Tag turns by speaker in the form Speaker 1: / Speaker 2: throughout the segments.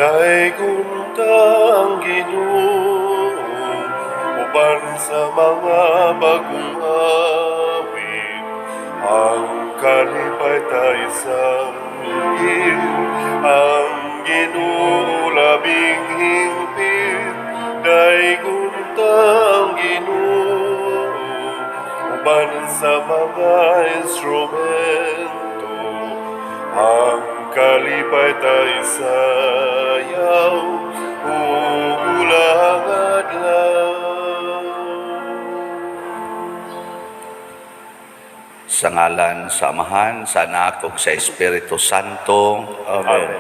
Speaker 1: Daigunta ang Ginoo uban sa mga bagong awit, ang kalipay tayo sa hingin, ang Ginoo labing hingpit. Daigunta ang Ginoo uban sa mga instrumento, ang kalipay tayo sayaw ugulang adlaw.
Speaker 2: Sa ngalan sa Amahan, sa Anak ug sa Espiritu Santo.
Speaker 1: Amen.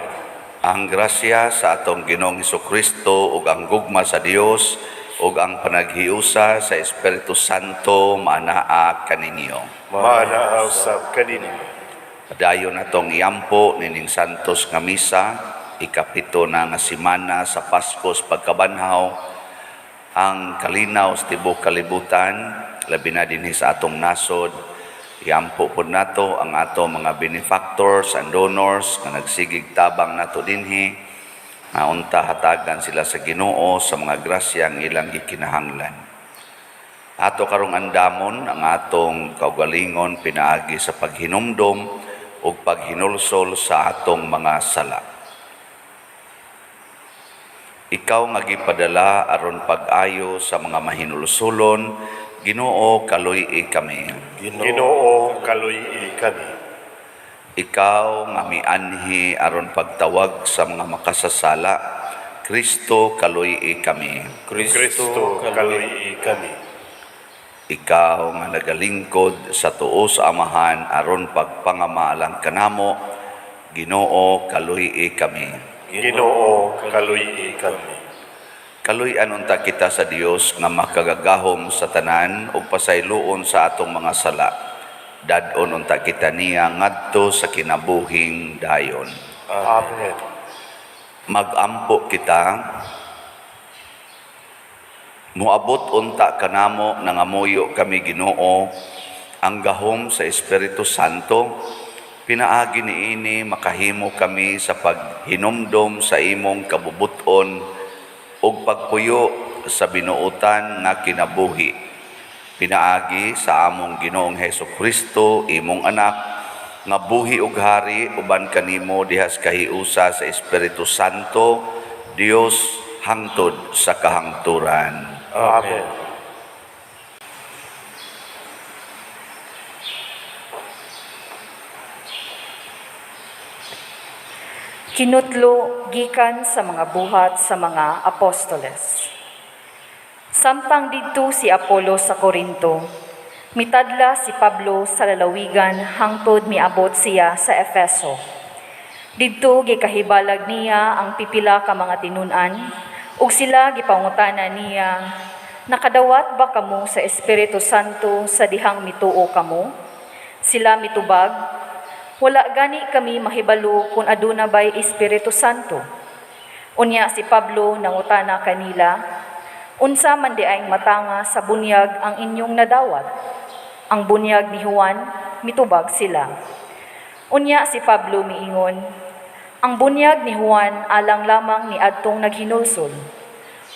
Speaker 2: Ang grasya sa atong Ginoong Hesukristo ug ang gugma sa Dios ug ang panaghiusa sa Espiritu Santo maanaa kaninyo.
Speaker 1: Maanaaw sa kanino.
Speaker 2: Padayon atong iampo nining santos nga misa, ikapito na nga semana sa Paskos pagkabanhaw, ang kalinaw sa tibuok kalibutan, labi na dinhi sa atong nasod. Iampo po nato ang atong mga benefactors and donors nga nagsigig tabang nato dinhi, nga unta hatagan sila sa Ginoo sa mga grasya ang ilang ikinahanglan. Ato karong andamon ang atong kaugalingon pinaagi sa paghinumdom ug paghinulsol sa atong mga sala. Ikaw nga gipadala aron pag-ayo sa mga mahinulsolon, Ginoo kaluy-i kami.
Speaker 1: Ginoo kaluy-i kami.
Speaker 2: Ikaw nga mianhi aron pagtawag sa mga makasasala, Kristo kaluy-i kami.
Speaker 1: Kristo kaluy-i kami.
Speaker 2: Ikaw nga nagalingkod sa tuo sa Amahan aron pagpangamaalan kanamo, Ginoo kaluy-i kami.
Speaker 1: Ginoo kaluy-i kami.
Speaker 2: Kaluy-an unta kita sa Dios nga makagagahom sa tanan ug pasayloon sa atong mga sala. Dad-on unta kita niya ngadto sa kinabuhing dayon.
Speaker 1: Amen.
Speaker 2: Magampo kita, muabot unta kanamo nangamuyo kami Ginoo ang gahom sa Espiritu Santo. Pinaagi niini makahimo kami sa paghinumdom sa imong kabubuton ug pagpuyo sa binuotan nga kinabuhi. Pinaagi sa among Ginoong Hesukristo, imong anak, nga buhi ug hari uban kanimo dihas kahiusa sa Espiritu Santo, Dios hangtod sa kahangturan.
Speaker 1: Amen.
Speaker 3: Kinutlo gikan sa mga buhat sa mga apostoles. Samtang didto si Apolo sa Corinto, mitadla si Pablo sa lalawigan hangtod miabot siya sa Efeso. Didto gikahibalag niya ang pipila ka mga tinun-an, ug sila gipangutana niya, nakadawat ba kamo sa Espiritu Santo sa dihang mituo kamo? Sila mitubag, wala gani kami mahibalo kung aduna ba'y Espiritu Santo. Unya si Pablo nangutana kanila, unsa man di ay matanga sa bunyag ang inyong nadawat? Ang bunyag ni Juan, mitubag sila. Unya si Pablo miingon, ang bunyag ni Juan alang lamang ni adtong naghinulsol,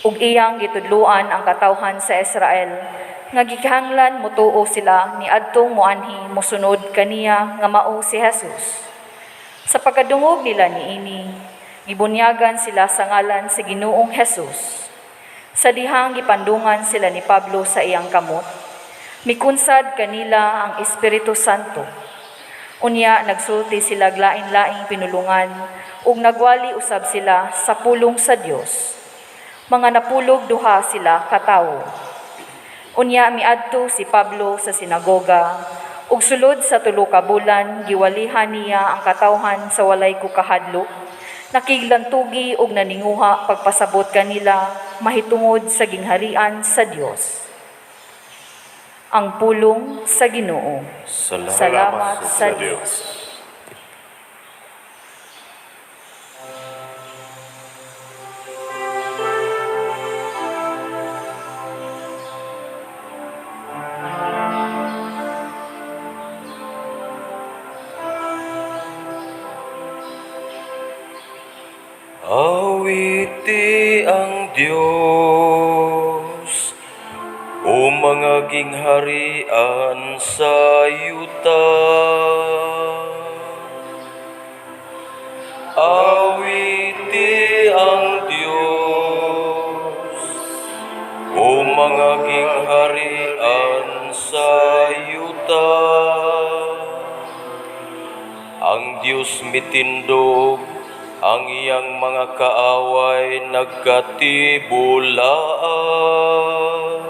Speaker 3: ug iyang gitudluan ang katawhan sa Israel, nga gikahanglan mutuo sila ni adtong moanhi mosunod kaniya nga mao si Jesus. Sa pagkadungog nila niini, gibunyagan sila sa ngalan si Ginoong Jesus. Sa dihang gipandungan sila ni Pablo sa iyang kamot, mikunsad kanila ang Espiritu Santo. Unya nagsulti sila lain-laing pinulungan ug nagwali usab sila sa pulong sa Dios. Mga napulog duha sila katawo. Unya miadto si Pablo sa sinagoga ug sulod sa 3 ka bulan giwalihan niya ang katawhan sa walay kukahadlok. Nakiglantugi ug naninguha pagpasabot kanila mahitungod sa gingharian sa Dios. Ang pulong sa Ginoo. Salamat sa Dios.
Speaker 4: Awiti ang Diyos, o mga gingharian sa yuta. Awiti ang Diyos, o mga gingharian sa yuta. Ang Diyos mitindog, ang iyang mga kaaway nagkatibulaan.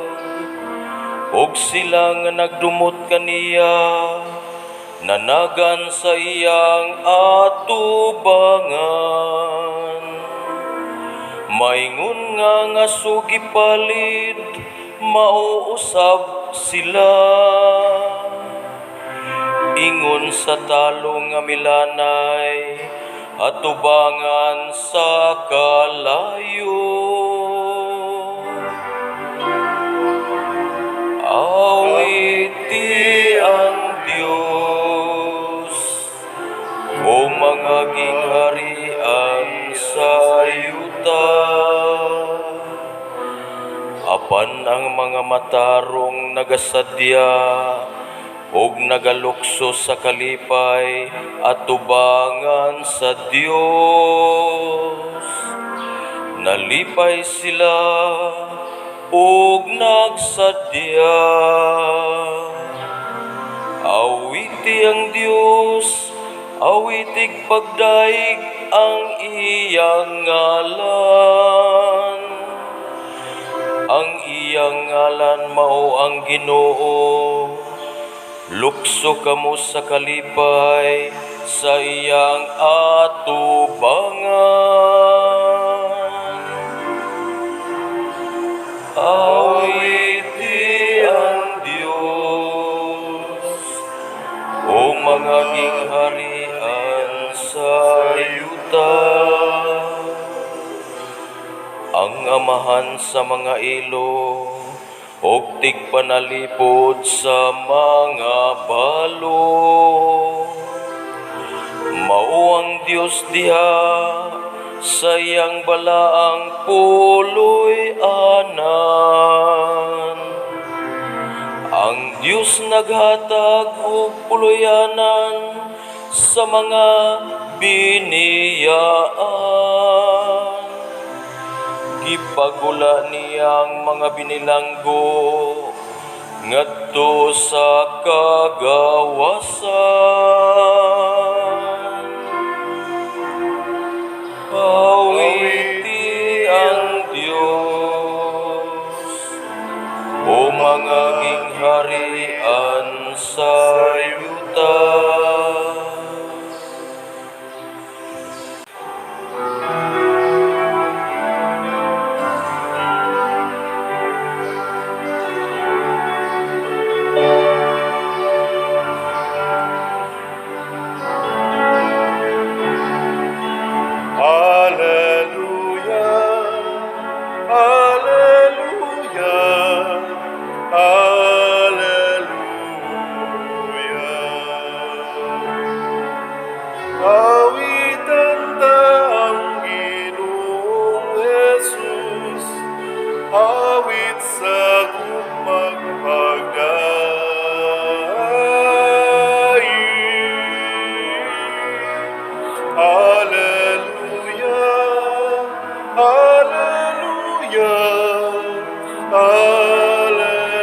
Speaker 4: Og sila nga nagdumot kaniya, nanagan sa iyang atubangan. Maingon nga sugi palid, mauusab sila. Ingon sa talo nga milanay, atubangan sa kalayo. Awiti ang Diyos, o mga gingharian sa yuta. Apan ang mga matarong nagasadya, og nagalukso sa kalipay at tubangan sa Dios. Nalipay sila og nagsadya. Awiti ang Dios, awitig pagdaig ang iyang ngalan. Ang iyang ngalan mao ang Ginoo. Lukso kamo sa kalipay sa iyang atubangan. Awiti ang Diyos, o mga gingharian sa yuta. Ang amahan sa mga ilo, og tigpanalipod sa mga balo. Mao ang Diyos diha, sa iyang balaang puloy anan. Ang Diyos naghatag og puloyanan sa mga biniyaan. Gipagula niyang mga binilanggo ngadto sa kagawasan. Awiti ang Diyos, o mga gingharian sa yuta.
Speaker 1: Awit sa kumagpagdaig. Hallelujah, Hallelujah, Hallelujah.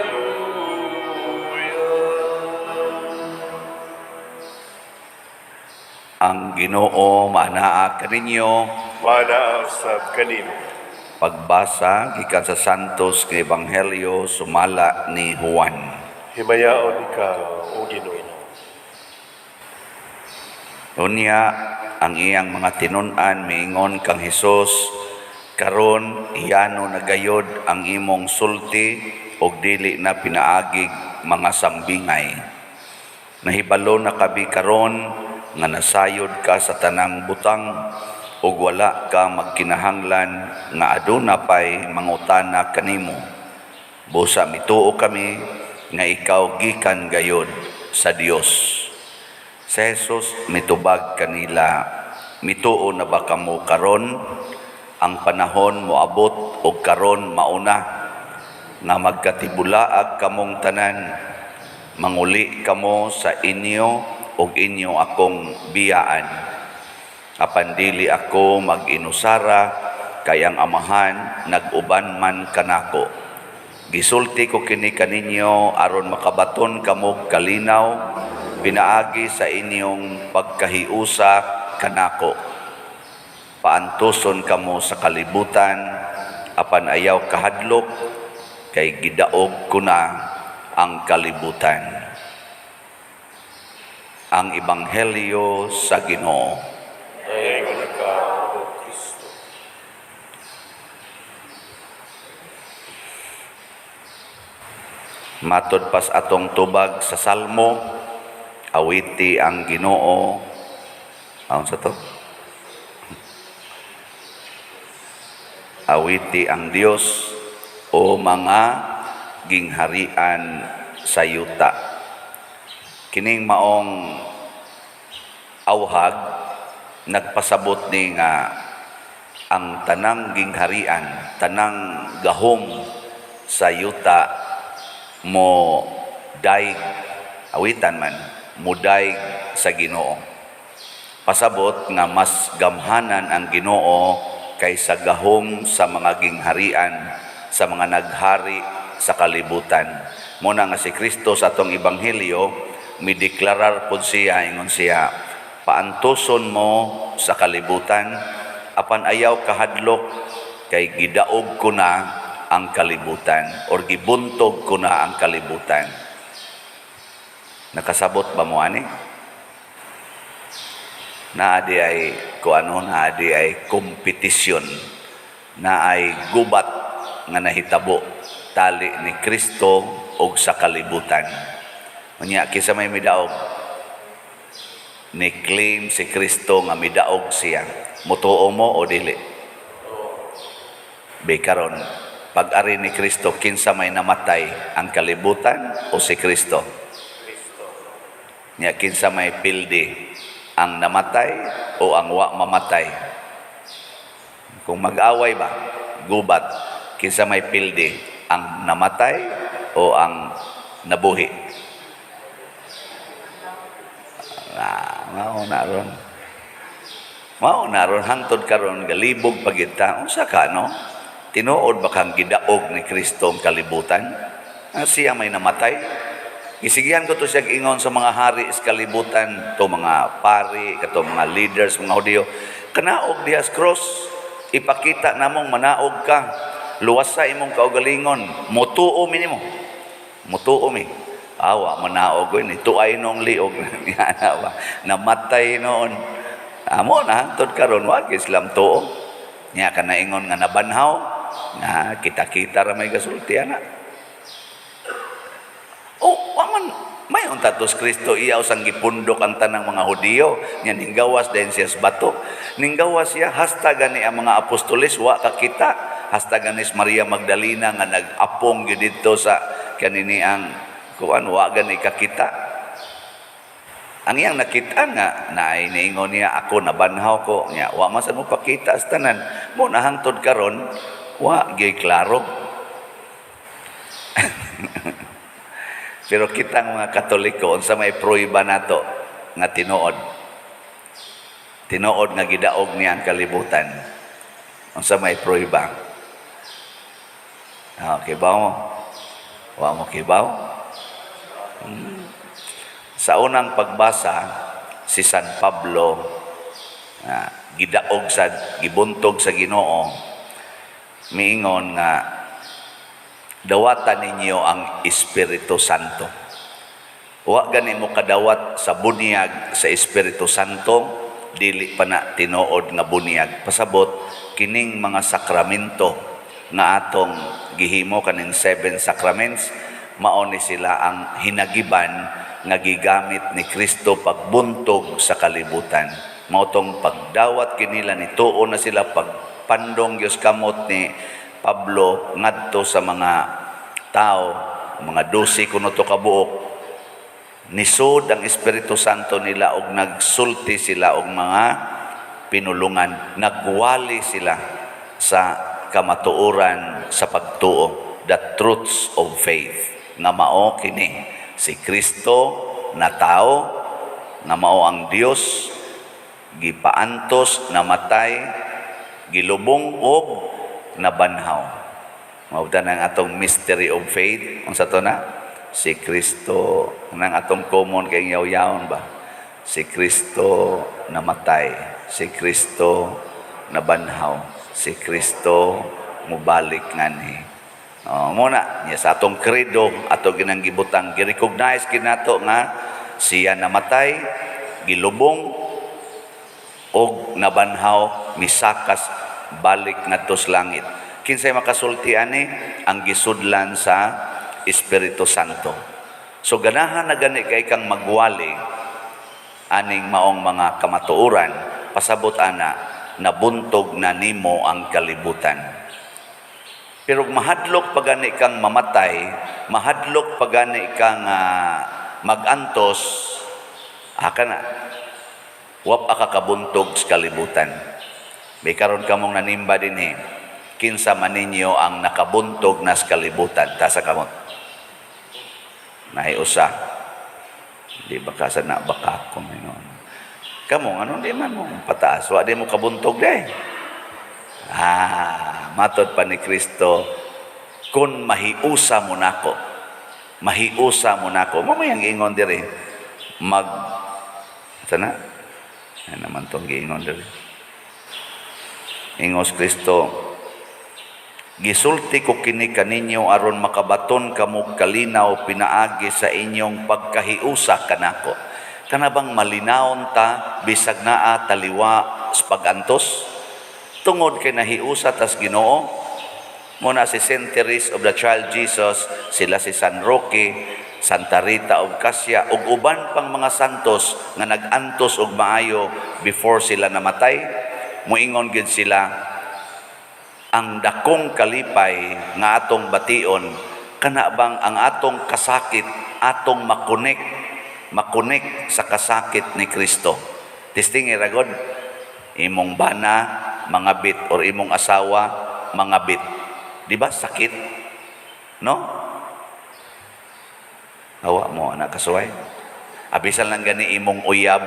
Speaker 2: Ang Ginoo manaa kaninyo.
Speaker 1: Manaasab kanimo.
Speaker 2: Pagbasa gikan sa Santos nga Ebanghelyo sumala ni Juan.
Speaker 1: Himayaon ka, O Ginoo.
Speaker 2: Unya ang iyang mga tinun-an miingon kang Hesus, karon iyano nagayod ang imong sulti og dili na pinaagig mga sambingay. Nahibalo na kabi karon nga nasayod ka sa tanang butang ug wala ka magkinahanglan nga aduna pay mangutana kanimo. Busa mituo kami nga ikaw gikan gayod sa Dios. Si Jesus mitubag kanila, Mituo na ba kamo karon? Ang panahon moabot og karon mauna nga magkatibulaag kamong tanan. Manguli kamo sa inyo og inyo akong biyaan. Apan dili ako mag-inusara kay ang amahan nag-uban man kanako. Gisulti ko kini kaninyo aron makabaton kamo kalinaw pinaagi sa inyong pagkahiusa kanako. Paantuson kamo sa kalibutan apan ayaw kahadlok kay gidaog ko na ang kalibutan. Ang Ebanghelyo sa Ginoo.
Speaker 1: Dayon ka, O Kristo.
Speaker 2: Matod pas atong tubag sa Salmo, awiti ang Ginoo. Aon sa to? Awiti ang Dios o mga gingharian sa yuta. Kining maong awhag nagpasabot ni nga ang tanang gingharian, tanang gahom sa yuta mo daig, awitan man, mo daig sa Ginoo. Pasabot nga mas gamhanan ang Ginoo kaysa gahom sa mga gingharian, sa mga naghari sa kalibutan. Muna nga si Kristo sa atong Ebanghelyo, mideklarar po siya, ingon siya, paantuson mo sa kalibutan, apan ayaw kahadlok, kay gidaog ko na ang kalibutan, or gibuntog ko na ang kalibutan. Nakasabot ba mo ani? Naadi ay naadi ay kompetisyon, na ay gubat nga nahitabo tali ni Kristo og sa kalibutan. Unya kisa may midaog, ni claim si Kristo nga midaog siya. Mutuo mo o dili? Bekaron, pag-ari ni Kristo, kinsa may namatay, ang kalibutan o si Kristo? Nya kinsa may pildi, ang namatay o ang wa mamatay? Kung mag-away ba, gubat, kinsa may pildi, ang namatay o ang nabuhi? Mao naron hangtod karon galibog pagita. Unsa ka no? Tinuod ba kang gidaog ni Kristo ang kalibutan? Siya may namatay. Isigihan ko to siya ingon sa mga hari sa kalibutan, to mga pari, kato mga leaders, mga Hudiyo. Kanaog diha sa cross, ipakita namong manaog ka. Luwasa imong kaugalingon, mutuo mi nimo. Mutuo mi. Awa manaog ni tuay nung liog niya ba. Namatay noon. Amo na hangtod karon wa Islam tuo. Nya kana ingon nga nabanhaw, nga kita-kita ra may gasulti ana. Waman may untatos Kristo iyaw sang gipundok ang tanang mga Hudiyo, nya ninggawas din siya sa bato. Ninggawas siya hasta gani ang mga apostoles wa kakita. Hasta ganis Maria Magdalena nga nag-apong gyud didto sa kanini ang kuan wa gani kakita. Ang iyang nakita nga naay niingon niya, ako nabanhaw ko nya wa man sad mo pakita sa tanan. Mo na hangtod karon wa gyud klaro. Pero kitang mga Katoliko unsa may proiba nato nga tinuod nga gidaog niya ang kalibutan. Unsa may proiba? Kibaw mo? Wa mo kibaw? Sa unang pagbasa, si San Pablo, gidaog gibuntog sa Ginoo, miingon nga, dawatan ninyo ang Espiritu Santo. Wa gani mo kadawat sa bunyag sa Espiritu Santo, dili pa na tinuod nga bunyag. Pasabot, kining mga sakramento nga atong gihimo kaning 7 sacraments, mao ni sila ang hinagiban nga gigamit ni Kristo pagbuntog sa kalibutan. Mao tong pagdawat kinila ni tuo na sila pagpandong Dios kamot ni Pablo ngadto sa mga tao, mga 12 kuno to kabuok. Nisod ang Espiritu Santo nila og nagsulti sila og mga pinulungan, nagwali sila sa kamatuoran sa pagtuo, the truths of faith, nga mao kini si Kristo na tao, nga mao ang Dios, gipaantos, namatay, gilubong og nabanhaw. Mao ang atong mystery of faith. Ang sa to na si Kristo, nang atong common kay yaw-yawon ba? Si Kristo namatay, si Kristo nabanhaw, si Kristo mubalik ngani. Muna niya sa atong credo ato ginang gibutang gi-recognize kinato nga siya namatay, gilubong og nabanhaw, misakas balik ngadto sa langit. Kinsay makasulti ani? Ang gisudlan sa Espiritu Santo. So ganahan na gani kay kang magwali aning maong mga kamatuoran, pasabot ana nabuntog na nimo ang kalibutan. Pero mahadlok pagani kang mamatay, mahadlok pagani kang magantos, aka na wap aka kabuntog sa kalibutan. May karon kamong nanimba dinhi, kinsa man ninyo ang nakabuntog na sa kalibutan, tasa kamot. Naay usa. Di ba kasi na baka ko ngayon. Kamu, ano di man mo pataas? Wa di mo kabuntog day. Matod pa ni Kristo, kun mahiusa mo nako. Mahiusa mo nako. Mamayang ingon diri. Sana? Ano naman itong giingon diri. Ingos Kristo, gisulti ko kini kaninyo aron makabaton kamo kalinaw pinaagi sa inyong pagkahiusa kanako. Kanabang malinawon ta bisag naa taliwa sa pagantos tungod kay nahiusa tas Ginoo. Muna si St. Therese of the Child Jesus, sila si San Roque, Santa Rita of Casia ug uban pang mga santos nga nagantos og maayo before sila namatay. Muingon gid sila, ang dakong kalipay nga atong bation, kana bang ang atong kasakit atong makunik sa kasakit ni Kristo. Testing iragod, imong bana mga bit or imong asawa mga bit. Di ba sakit? No? Hawa mo anak kasuway. Abisan lang gani imong uyab,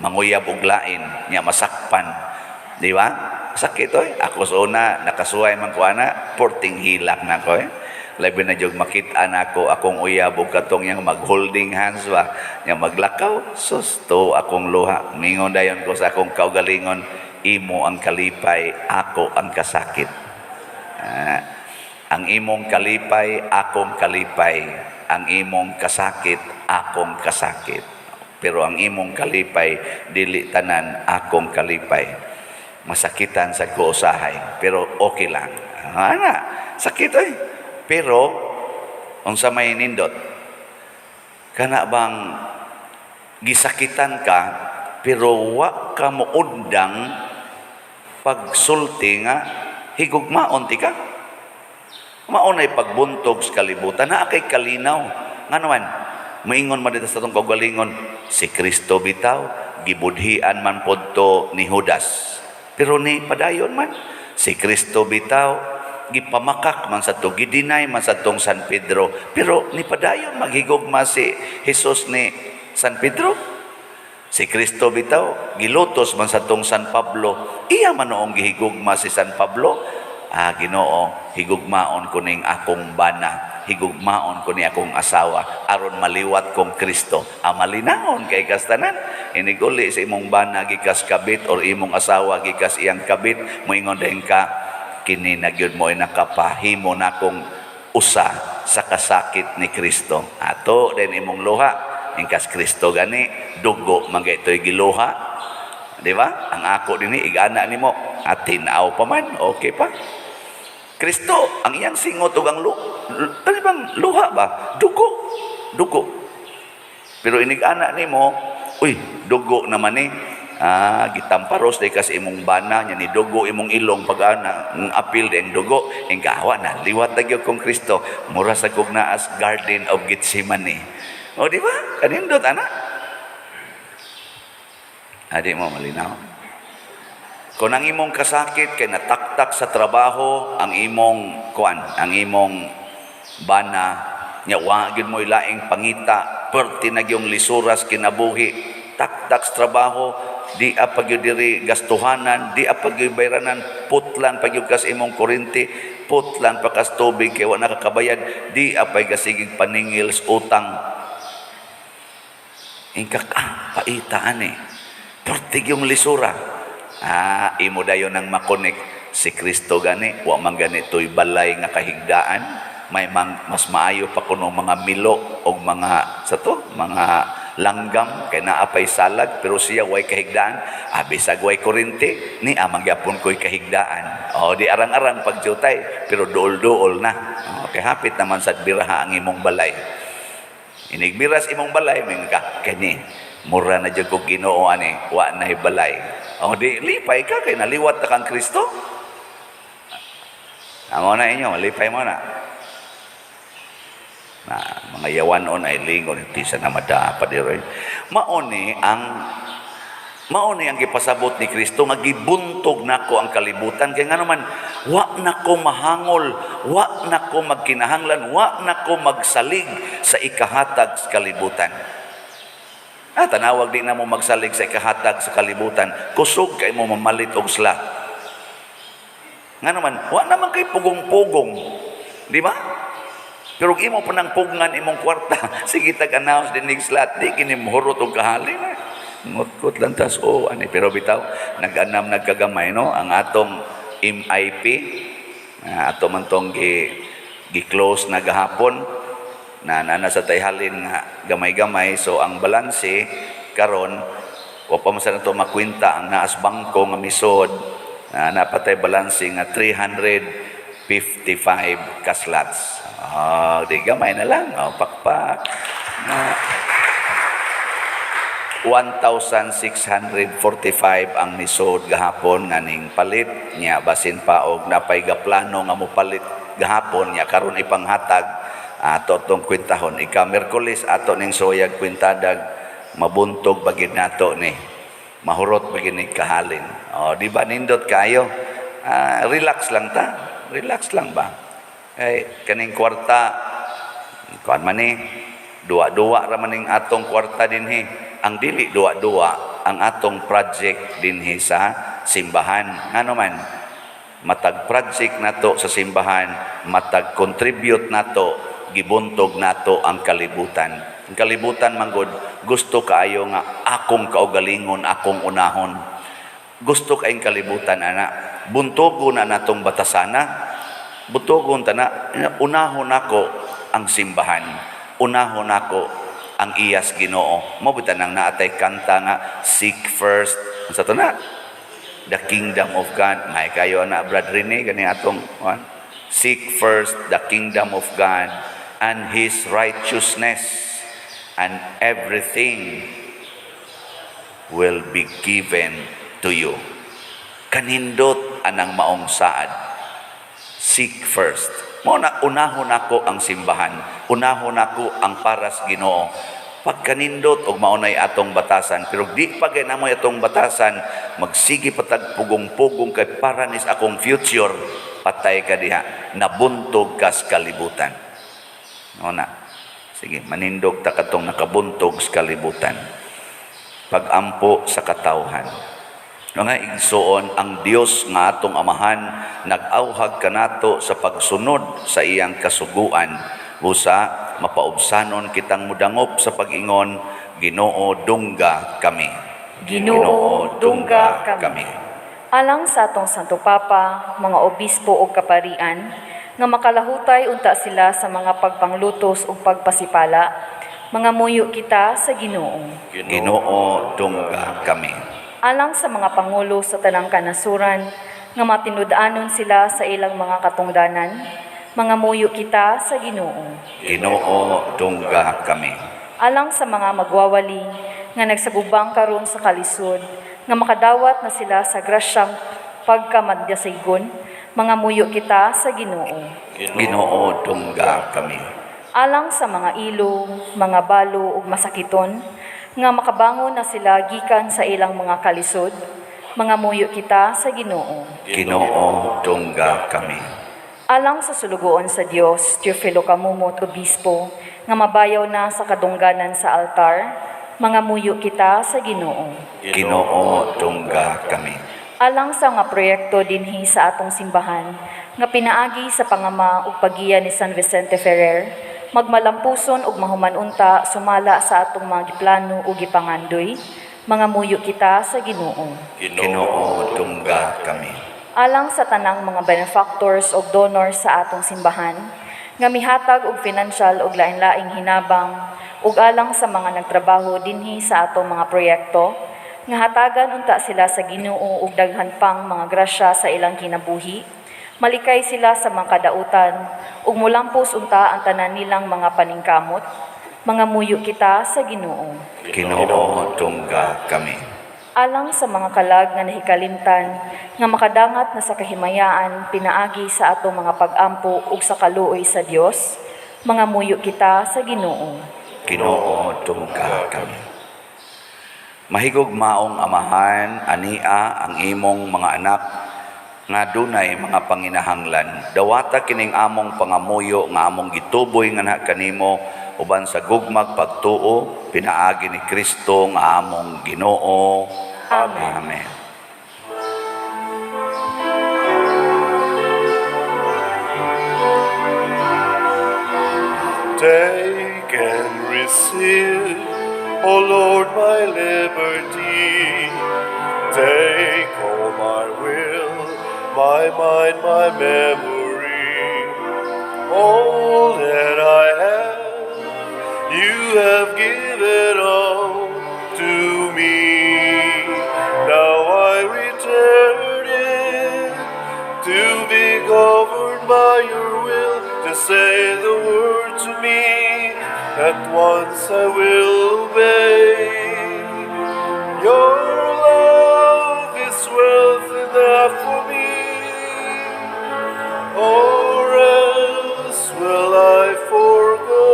Speaker 2: manguyab og lain, nya masakpan. Di ba? Sakit oy. Ako sa una nakasuway man ko ana, porting hilak na ko eh. Labi na jog makita nako akong uyab og katong yang mag-holding hands ba, yang maglakaw, susto akong luha. Mingon dayon ko sa akong kaugalingon, imo ang kalipay, ako ang kasakit. Ang imong kalipay, akong kalipay. Ang imong kasakit, akong kasakit. Pero ang imong kalipay, dili tanan akong kalipay. Masakitan sa kuusahay, pero okay lang. Sakit eh. Pero, unsa may nindot, kana bang gisakitan ka, pero wa ka mo undang pagsulti nga, higugmaon ti ka. Maunay pagbuntog sa kalibutan, na kay kalinaw. Nga naman, maingon man dito sa itong kaugalingon, si Kristo bitaw, gibudhian man podto ni Judas. Pero ni padayon man, si Kristo bitaw, gipamakak man sa to, gidinay man sa tong San Pedro. Pero ni padayon, maghigugma si Jesus ni San Pedro. Si Kristo bitaw, gilutos man sa tong San Pablo. Iya man noong gihigugma si San Pablo. Ginoo, higugmaon ko ning akong bana, higugmaon ko ni akong asawa, aron maliwat kong Kristo. Malinahon kay kastanan. Iniguli sa imong bana gikas kabit or imong asawa gikas iyang kabit, moingon din ka, kini na gyud mo nakapahimo na kong usa sa kasakit ni Kristo. Ato din imong luha, ingkas Kristo gani, dugo magaytoy giluha. Di ba? Ang ako din igana nimo, atinaw pa man, okay pa. Kristo, ang iyang singot ug ang luha ba? Dugo. Pero inigana nimo, uy, dugo naman ni. Gitamparos day kasi imong bana nya ni dugo imong ilong pag-ana ng apil din dugo ing kahawa na liwat tagyo kong Kristo mura sa kog naas Garden of Gethsemane. O di ba? Kanindot ana. Adi mo malinaw. Kung ang imong kasakit kay nataktak sa trabaho, ang imong bana, nya wa gyud mo ilaing pangita, perti na yung lisuras kinabuhi, taktak sa trabaho, di apag yun diri gastuhanan, di apag yun bayranan, putlan pag yun kas imong kurinti, putlan pa kas tubig, kaya wala nakakabayad, di apay kasigig paningil sa utang. Ingkak, paitaan pertig yung lisura. Imo dayon nang makonek si Kristo gani, wa man ganito'y balay nga kahigdaan, mas maayo pa kuno mga milo o mga langgam kay naapay salag, pero siya way kahigdaan, bisag way kurinti ni amang yapon ko'y kahigdaan. Di arang-arang pagjutay, pero duol-duol na. Kay hapit naman sa biraha ang imong balay. Inigbiras imong balay, mingka kani mura na jud ko Ginoo ani, wa na balay. Di lipay ka kay naliwat na kang Kristo. Amo na inyo, lipay mo na. Mga yawanon ay lingon, hindi sa namadapat diroy. Mauni ang gipasabot ni Kristo nga gibuntog nako ang kalibutan, kay ngano man wa nako mahangol, wa nako magkinahanglan, wa nako magsalig sa ikahatag sa kalibutan. Tanawag di na mo magsalig sa ikahatag sa kalibutan, kusog kay mo mamalit og slat. Ngano man wa naman kay pugong-pugong, di ba? Pero imo pa nang pugngan imong kwarta, sige tag-announce dinig slat, di kini muhurot og kahali na. Ngutkot lang tas pero bitaw nag-anam nagkagamay no ang atong MIP, ato man tong gi-close na gahapon na sa tayhalin nga gamay-gamay, so ang balanse karon wa pa man sa nato makwenta ang naas bangko nga misod, napatay balanse nga 355 kaslats. Di gamay na lang, pakpak. 1,645 ang nisod gahapon nganing palit niya, basin pa og napay gaplano nga mo palit gahapon niya karon ipanghatag ato tong kwintahon. Ika Miyerkules ato ning soyag kwintadag, mabuntog bagid nato ni mahurot bagid ni kahalin. Di ba nindot kayo? Relax lang ba? Kaning kwarta kuan man duwa-duwa ra maning atong kwarta dinhi. Ang dili duwa-duwa ang atong project dinhi sa simbahan. Ano man, matag project nato sa simbahan, matag contribute nato, gibuntog nato ang kalibutan. Ang kalibutan manggod gusto kaayo nga akong kaugalingon, akong unahon. Gusto kaayong kalibutan ana, buntogon na natong batasana, buntogon ta na unahon nako ang simbahan, unahon nako ang iyas Ginoo. Mabutan nang naatay kanta nga seek first sa to na the kingdom of God. May kayo na Brad Rene gani atong seek first the kingdom of God and His righteousness, and everything will be given to you. Kanindot anang maong saad. Seek first. Mo na unahon ako ang simbahan, unahon ako ang paras Ginoo. Pagkanindot og maunay atong batasan, pero di pa gay namo atong batasan, magsige patag pugong-pugong kay para nis akong future, patay ka diha, nabuntog kas kalibutan. Na. Sige, manindog ta katong nakabuntog sa kalibutan. Pagampo sa katawhan. Nga igsuon ang Dios nga atong amahan nag-awhag kanato sa pagsunod sa iyang kasuguan, usa mapaubsanon kitang mudangop sa pag-ingon, Ginoo dungga kami.
Speaker 3: Ginoo dungga kami. Alang sa atong Santo Papa, mga obispo ug kaparian nga makalahutay unta sila sa mga pagpanglutos ug pagpasipala, mga muyo kita sa Ginoo.
Speaker 2: Ginoo dungga kami.
Speaker 3: Alang sa mga pangulo sa tanang kanasuran, nga matinud-anon sila sa ilang mga katungdanan, mga muyo kita sa Ginoo.
Speaker 2: Ginoo dungga kami.
Speaker 3: Alang sa mga magwawali, nga nagsagubang karon sa kalisod, nga makadawat na sila sa grasyang pagkamadgasaygon, mga muyo kita sa Ginoo.
Speaker 2: Ginoo dungga kami.
Speaker 3: Alang sa mga ilong, mga balo ug masakiton, nga makabangon na sila gikan sa ilang mga kalisod, Mga muyo kita sa Ginoo.
Speaker 2: Ginoo, tungga kami.
Speaker 3: Alang sa sulugoon sa Dios, Teofilo Kamumot, Obispo, nga mabayaw na sa kadungganan sa altar, mga muyo kita sa Ginoo.
Speaker 2: Ginoo, tungga kami.
Speaker 3: Alang sa nga proyekto dinhi sa atong simbahan, nga pinaagi sa pangama ug pagiya ni San Vicente Ferrer, magmalampuson ug mahumanunta sumala sa atong mga giplano ug gipangandoy, mga muyo kita sa Ginoo.
Speaker 2: Ginoo, tungga kami.
Speaker 3: Alang sa tanang mga benefactors ug donors sa atong simbahan, nga mihatag og financial ug lain-laing hinabang, ug alang sa mga nagtrabaho dinhi sa atong mga proyekto, nga hatagan unta sila sa Ginoo ug daghan pang mga grasya sa ilang kinabuhi, malikay sila sa mga kadautan, ug mulampos unta ang tanan nilang mga paningkamot, mga muyo kita sa Ginoo.
Speaker 2: Ginoo, tungga kami.
Speaker 3: Alang sa mga kalag nga nahikalimtan, nga makadangat na sa kahimayaan pinaagi sa atong mga pag-ampo ug sa kaluoy sa Dios, mga muyo kita sa Ginoo.
Speaker 2: Ginoo, tungga kami. Mahigog maong amahan, ania ang imong mga anak nga dunay mga panginahanglan. Dawata kining among pangamuyo nga among gituboy nga na kanimo uban sa gugmag pagtuo pinaagi ni Kristo nga among Ginoo.
Speaker 3: Amen.
Speaker 2: Amen.
Speaker 1: Take and receive, O Lord, my liberty. Take all my will, my mind, my memory. All that I have, you have given all to me. Now I return it to be governed by your will. Just say the word to me, at once I will obey. Your love is wealth enough for me, or else will I forgo.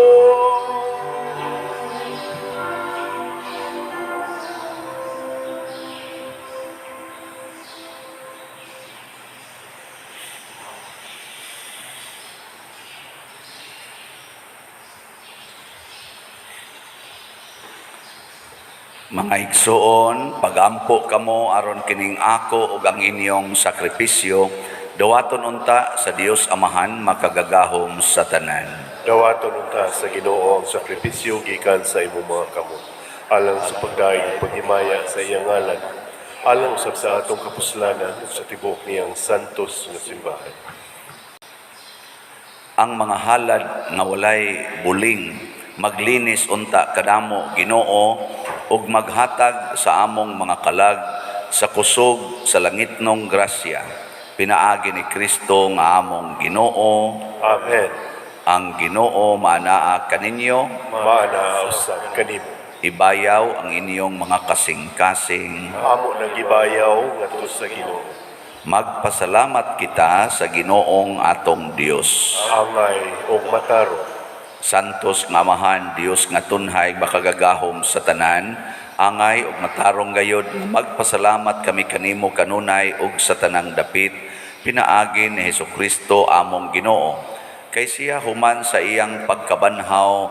Speaker 2: Mga igsoon, pagampo kamo aron kining ako ug ang inyong sakripisyo, dawaton unta sa Dios Amahan makagagahom sa tanan.
Speaker 1: Dawaton unta sa Ginoo ang sakripisyo gikan sa imong mga kamot, alang sa pagdaing paghimaya sa iyang ngalan, alang usab sa atong kapuslanan ug sa tibok niyang santos nga simbahan.
Speaker 2: Ang mga halad nga walay buling maglinis unta kadamo Ginoo ug maghatag sa among mga kalag sa kusog sa langitnong grasya. Pinaagi ni Kristo nga among Ginoo.
Speaker 1: Amen.
Speaker 2: Ang Ginoo maanaa kaninyo,
Speaker 1: Maana usab kanimo.
Speaker 2: ibayaw ang inyong mga kasing-kasing.
Speaker 1: Amo nang gibayaw ngadto sa Ginoo.
Speaker 2: Magpasalamat kita sa Ginoong atong Dios.
Speaker 1: Angay ug mataro.
Speaker 2: Santos nga Amahan, Dios nga tunhay makagagahom sa tanan, angay ug matarong gayod, magpasalamat kami kanimo kanunay ug sa tanang dapit, pinaagi ni Hesukristo among Ginoo. Kay siya human sa iyang pagkabanhaw,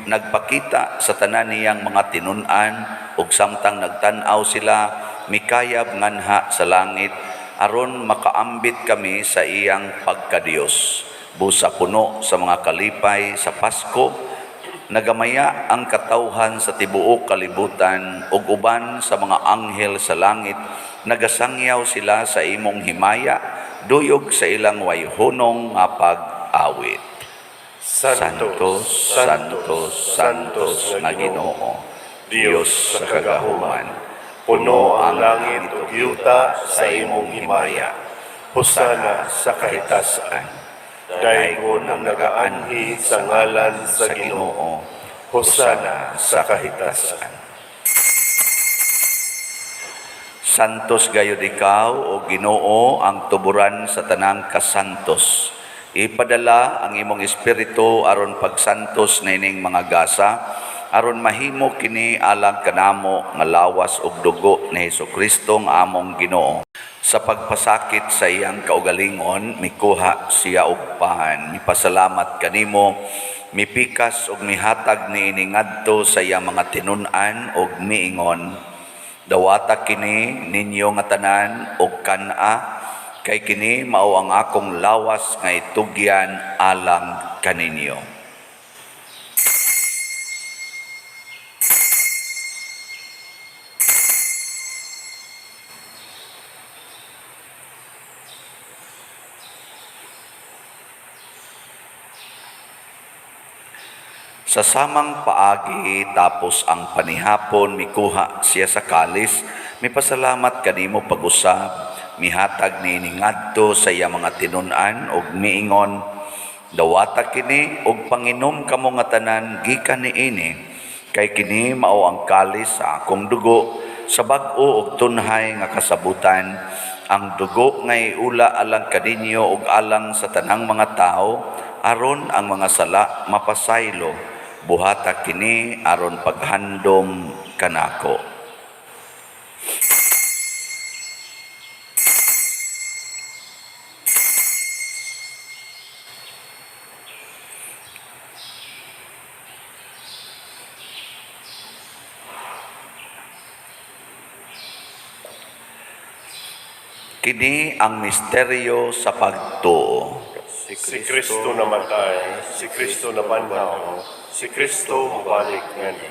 Speaker 2: nagpakita sa tanan niyang mga tinun-an, ug samtang nagtan-aw sila, mikayab nganha sa langit, aron makaambit kami sa iyang pagkadiyos. Busa puno sa mga kalipay sa Pasko, nagamaya ang katawhan sa tibuok kalibutan ug uban sa mga anghel sa langit, nagasangyaw sila sa imong himaya, duyog sa ilang wayhunong nga pag-awit. Santos, Santos, Santos nga Ginoo, Dios sa kagahuman,
Speaker 1: Puno ang langit ug yuta sa imong himaya. Hosana sa kahitasan. Daigon ang nagaanhi sa ngalan sa Ginoo. Hosana sa kahitasan.
Speaker 2: Santos gayud ikaw o Ginoo ang tuburan sa tanang kasantos. Ipadala ang imong espiritu aron pagsantos na ining mga gasa, aron mahimo kini alang kanamo nga lawas ug dugo ni Hesukristo nga among Ginoo. Sa pagpasakit sa iyang kaugalingon, mikuha siya og pan. Mipasalamat kanimo, mipikas ug mihatag niini ngadto sa iyang mga tinun-an ug miingon, dawata kini ninyo nga tanan og kana, kay kini mao ang akong lawas nga itugyan alang kaninyo. Sa samang paagi tapos ang panihapon mikuha siya sa kalis, mipasalamat kanimo pag-usab, mihatag niini ngadto sa iya mga tinun-an ug miingon, dawata kini ug panginom kamo nga tanan gikan niini, kay kini mao ang kalis sa akong dugo sa bag-o ug tunhay nga kasabutan, ang dugo nga iula alang kaninyo ug alang sa tanang mga tao, aron ang mga sala mapasaylo. Buhata kini aron paghandom kanako. Kini ang misteryo sa pagtuo.
Speaker 1: Si Kristo namatay, si Kristo nabanhaw, si Kristo mubalik ngani.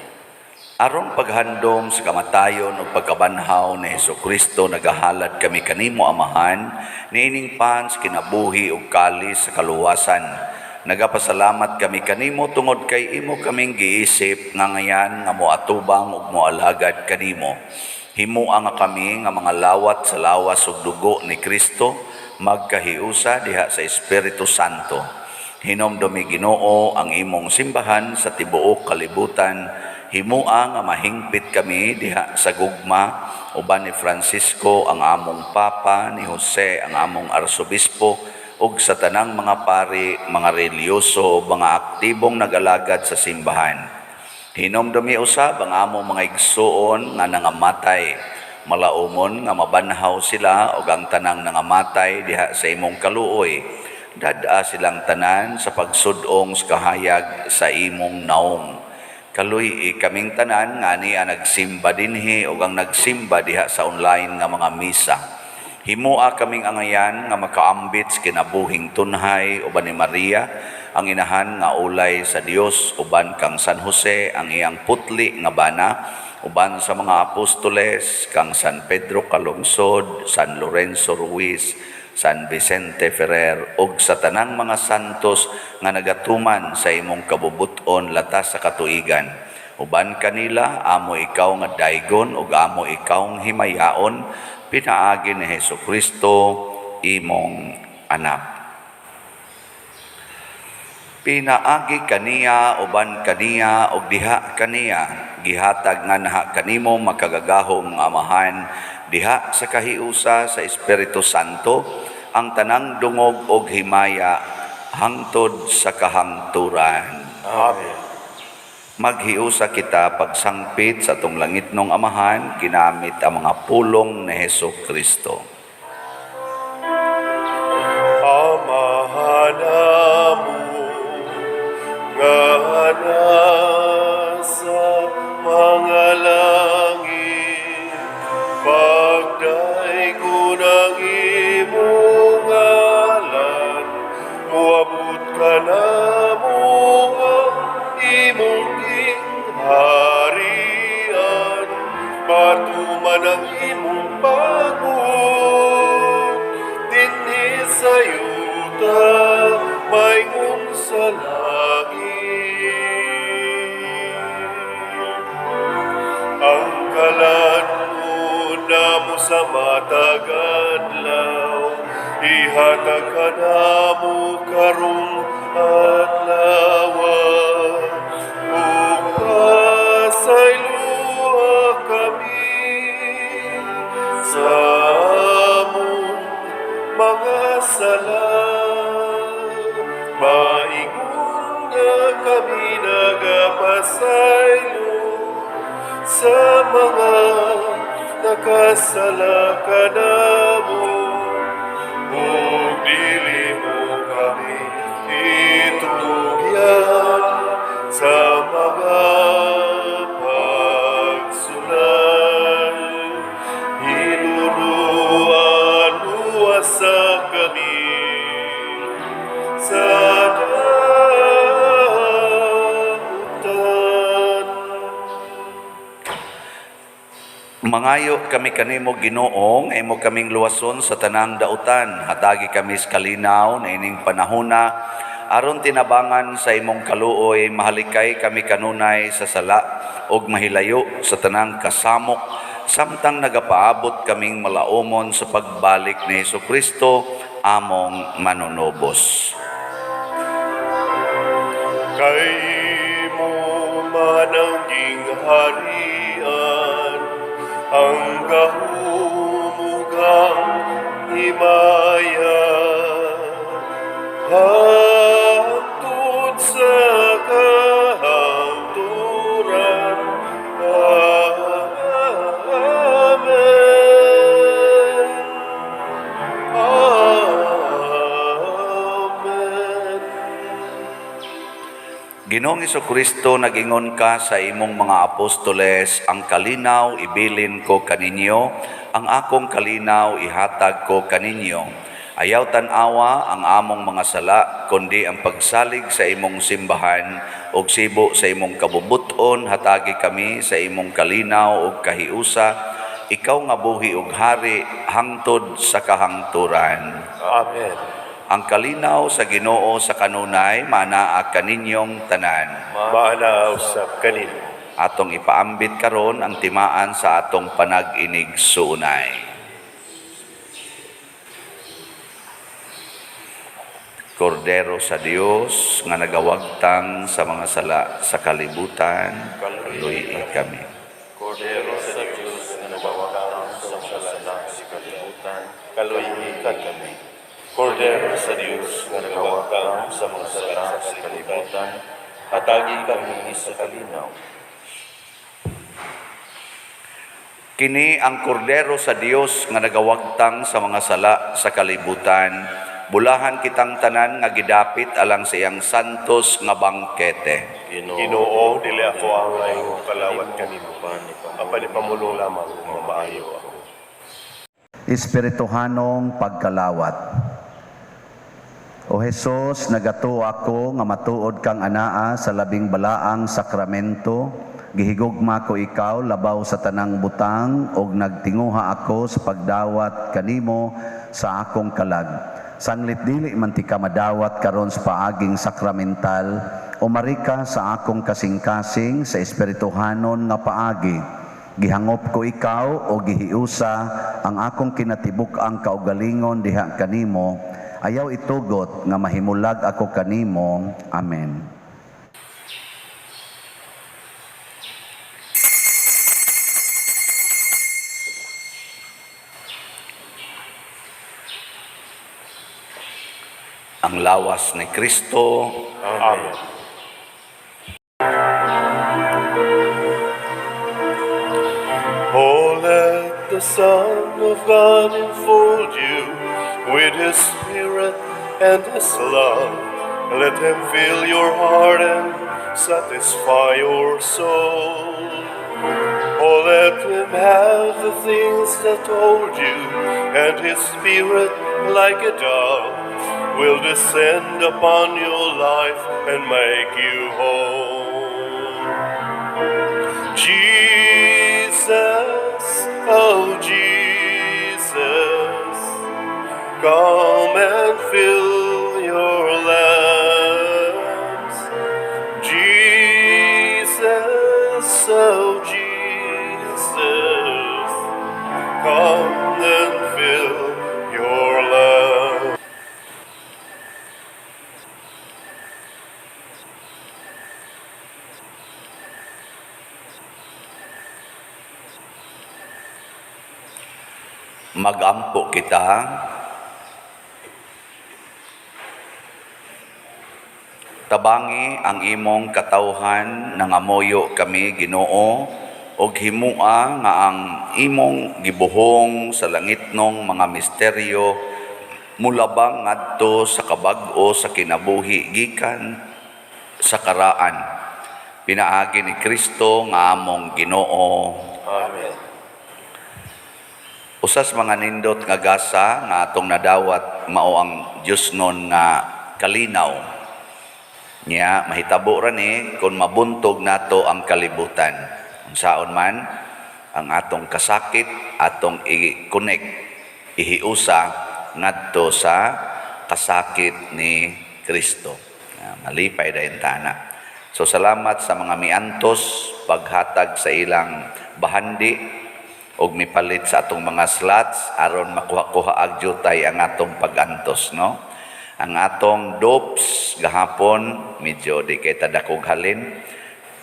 Speaker 2: Aron paghandom sa kamatayon o pagkabanhaw ni Hesukristo, nagahalad kami kanimo Amahan, niining pan sa kinabuhi ug kalis sa kaluwasan. Nagapasalamat kami kanimo tungod kay imo kaming giisip nga ngayan nga moatubang ug moalagad kanimo. Himuang nga kami nga mga lawat sa lawas ug dugo ni Kristo, magkahiusa diha sa Espiritu Santo. Hinomdomi Ginoo ang imong simbahan sa tibuok kalibutan. Himua nga mahingpit kami diha sa gugma, uban ni Francisco ang among Papa, ni Jose ang among Arsobispo, ug sa tanang mga pari, mga reliyoso, mga aktibong nag-alagad sa simbahan. Hinomdomi usab ang among mga igsuon nga nangamatay, malaumon nga mabanhaw sila o ang tanang nangamatay diha sa imong kaluoy. Dada silang tanan sa pagsudong sa kahayag sa imong naong. Kaluy kaming tanan nga niya nagsimba dinhi o ang nagsimba diha sa online nga mga misa. Himua kaming angayan nga makaambit sa kinabuhing tunhay uban ni Maria, ang inahan nga ulay sa Dios, uban kang San Jose ang iyang putli nga bana, uban sa mga apostoles kang San Pedro Calungsod, San Lorenzo Ruiz, San Vicente Ferrer, ug sa tanang mga santos nga nagatuman sa imong kabubuton latas sa katuigan. Uban kanila, amo ikaw nga daygon ug amo ikaw himayaon, pinaagi ni Hesukristo imong anak. Pinaagi kaniya uban kaniya ug diha kaniya, gihatag nga naha kanimo makagagahom nga Amahan diha sa kahiusa sa Espiritu Santo, ang tanang dungog ug himaya hangtod sa kahangturan.
Speaker 1: Amen.
Speaker 2: Maghiusa kita pagsangpit sa atong langitnong Amahan ginamit ang mga pulong ni Hesukristo.
Speaker 1: Amahan nga nasa mga langit, pagdaingon ang imong ngalan, muabot ka na mo ang imong harian, matuman ang imong pagod, dinhi sa yuta, mayroon sa langit. Ang kalan mo na mo sa matag adlaw, ihatag ka na mo karong adlaw, pasayloa kami sa among mga sala, maingon nga kami nagapasaylo sa mga nakasala kanamo. Ug dili mo kami itugyan sa mga pagsulay. Hinuruan-luwasa kami sa dautan.
Speaker 2: Mangayo kami kanimo Ginoong, imo kaming luwason sa tanang dautan. Hatagi kami sa kalinaw na ining panahona, aron tinabangan sa imong kaluoy, mahalikay kami kanunay sa sala og mahilayo sa tanang kasamok, samtang nagapaabot kaming malaumon sa pagbalik ni Hesukristo, among manunobos.
Speaker 1: Kay mo mananging harian, ang kahumugang himaya, hangtod sa kahangturan. Amen. Amen.
Speaker 2: Ginoong Hesukristo, nagingon ka sa imong mga apostoles, ang kalinaw ibilin ko kaninyo, ang akong kalinaw ihatag ko kaninyo. Ayaw tanawa ang among mga sala, kundi ang pagsalig sa imong simbahan, o sibo sa imong kabubuton, hatagi kami sa imong kalinaw o kahiusa, ikaw nga buhi ug hari, hangtod sa kahangturan.
Speaker 1: Amen.
Speaker 2: Ang kalinaw sa Ginoo sa kanunay, manaa kaninyong tanan.
Speaker 1: Maanaw sa kanino.
Speaker 2: Atong ipaambit karon ang timaan sa atong panag-inig suunay. Kordero sa Dios nga nagawagtang sa mga sala sa kalibutan, kaluy kami.
Speaker 4: Kordero sa Diyos na nagawagtang sa mga sala sa kalibutan, kaluhikan kami. Kordero sa Diyos na nagawagtang sa mga sala sa kalibutan, hatagi kami sa kalinaw.
Speaker 2: Kini ang kordero sa Dios nga nagawagtang sa mga sala sa kalibutan. Bulahan kitang tanan nga gidapit alang sa iyang santos nga bangkete.
Speaker 1: Ginoo, dili ako ang layong kalawat kanimo. Apanipamulo lamang kung maayo ako.
Speaker 2: Espirituhanong pagkalawat. O Jesus, nagato ako nga matuod kang anaa sa labing balaang sakramento. Gihigugma ko ikaw labaw sa tanang butang og nagtinguha ako sa pagdawat kanimo sa akong kalag. Sanglit dili man ti ka madawat karon sa paaging sakramental, umarika sa akong kasing-kasing sa espirituhanon nga paagi. Gihangop ko ikaw o gihiusa ang akong kinatibuk-ang kaugalingon diha kanimo. Ayaw itugot nga mahimulag ako kanimo. Amen. Ang lawas ni Kristo.
Speaker 1: Amen. Oh, let the Son of God enfold you with His Spirit and His love. Let Him fill your heart and satisfy your soul. Oh, let Him have the things that hold you, and His Spirit, like a dove, will descend upon your life and make you whole. Jesus, oh Jesus, come and fill your lamps. Jesus, oh Jesus, come and fill your lamps.
Speaker 2: Magampo kita. Tabangi ang imong katawhan nangamoyo kami Ginoo og himua nga ang imong gibuhong sa langitnong mga misteryo mulabang ngadto sa kabag-o sa kinabuhi gikan sa karaan. Pinaagi ni Kristo nga among Ginoo.
Speaker 4: Amen.
Speaker 2: Usas mga nindot nga gasa nga atong nadawat mao ang Dios nun nga kalinaw. Nya mahitabo ra ni kung mabuntog nato ang kalibutan. Unsaon man ang atong kasakit atong i-connect, ihiusa ngadto sa kasakit ni Kristo. Malipay dayon tana. So salamat sa mga miantos paghatag sa ilang bahandi og mipalit sa atong mga slots aron makuha-kuha agyutay ang atong pagantos, no? Ang atong dopes gahapon medyo di kay tadakog halin.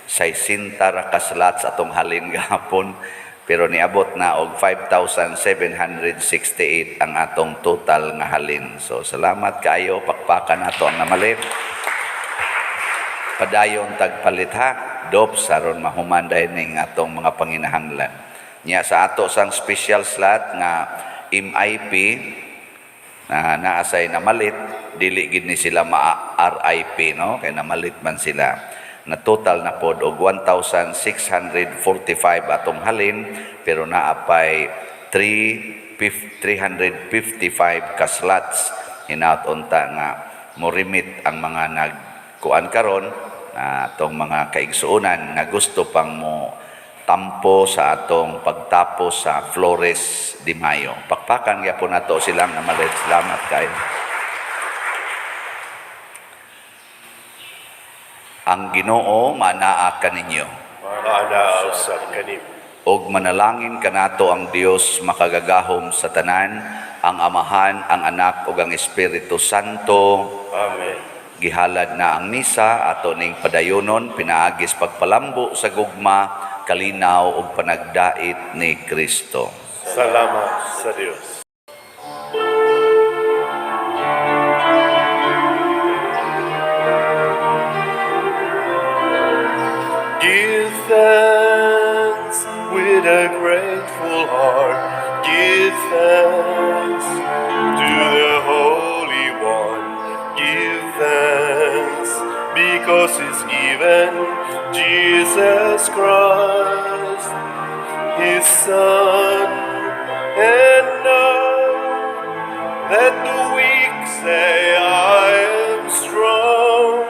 Speaker 2: 60 ra ka slots atong halin gahapon pero niabot na og 5,768 ang atong total nga halin. So salamat kaayo, pakpakan nato ang namalit. Padayon tagpalit ha, dopes aron mahuman ning atong mga panginahanglan. Nya sa ato sang special slot nga MIP na naasay namalit, dili gid ni sila ma-RIP, no? Kay namalit man sila. Na total na pod og 1,645 atong halin, pero naapay 355 ka slots. Hinaut unta nga mo remit ang mga nagkuan karon atong mga kaigsuonan nga gusto pang mo tampo sa atong pagtapos sa Flores de Mayo. Pakpakan gyapon nato silang namalit. Salamat kayo. Ang Ginoo manaa kaninyo.
Speaker 1: Manaaw sa kanim.
Speaker 2: Og manalangin kanato ang Dios makagagahom sa tanan, ang Amahan, ang Anak ug ang Espiritu Santo.
Speaker 4: Amen.
Speaker 2: Gihalad na ang misa ato ning padayonon pinaagis pagpalambo sa gugma, kalinaw ug panagdait ni Kristo.
Speaker 1: Salamat sa Dios. Give thanks with a grateful heart. Give thanks to the Holy One. Give thanks because He's given Jesus Christ, His Son. And now let the weak say, I am strong.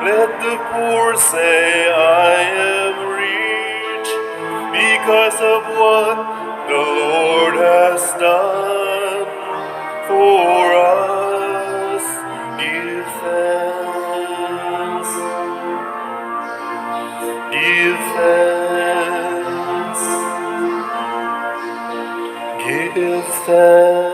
Speaker 1: Let the poor say, I am rich, because of what the Lord has done for us. Give thanks. Give thanks. Give thanks.